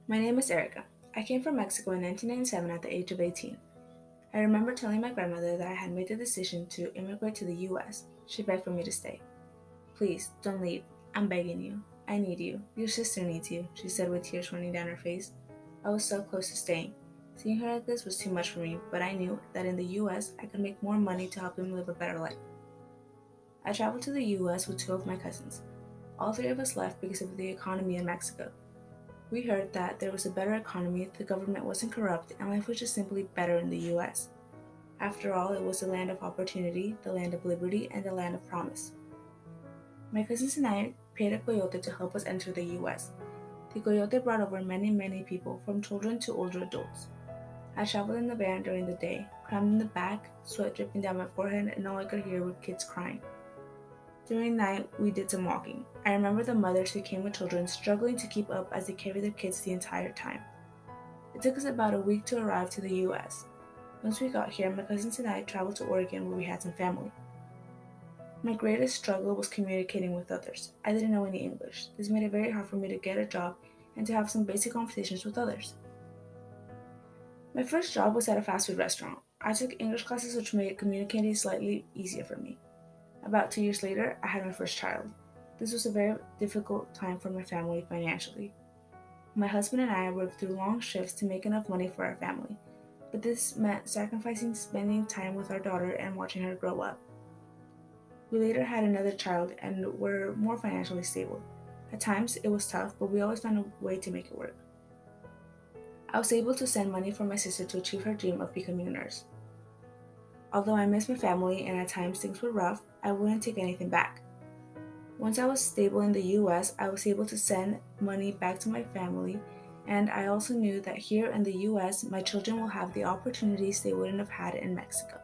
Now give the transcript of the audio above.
My name is Erica. I came from Mexico in 1997 at the age of 18. I remember telling my grandmother that I had made the decision to immigrate to the US. She begged for me to stay. Please, don't leave. I'm begging you. I need you. Your sister needs you, she said with tears running down her face. I was so close to staying. Seeing her like this was too much for me, but I knew that in the US I could make more money to help them live a better life. I traveled to the US with two of my cousins. All three of us left because of the economy in Mexico. We heard that there was a better economy, the government wasn't corrupt, and life was just simply better in the US. After all, it was the land of opportunity, the land of liberty, and the land of promise. My cousins and I paid a coyote to help us enter the US. The coyote brought over many, many people, from children to older adults. I traveled in the van during the day, crammed in the back, sweat dripping down my forehead, and all I could hear were kids crying. During night, we did some walking. I remember the mothers who came with children struggling to keep up as they carried their kids the entire time. It took us about a week to arrive to the US. Once we got here, my cousins and I traveled to Oregon where we had some family. My greatest struggle was communicating with others. I didn't know any English. This made it very hard for me to get a job and to have some basic conversations with others. My first job was at a fast food restaurant. I took English classes which made communicating slightly easier for me. About 2 years later, I had my first child. This was a very difficult time for my family financially. My husband and I worked through long shifts to make enough money for our family, but this meant sacrificing spending time with our daughter and watching her grow up. We later had another child and were more financially stable. At times, it was tough, but we always found a way to make it work. I was able to send money for my sister to achieve her dream of becoming a nurse. Although I missed my family and at times things were rough, I wouldn't take anything back. Once I was stable in the US, I was able to send money back to my family, and I also knew that here in the US, my children will have the opportunities they wouldn't have had in Mexico.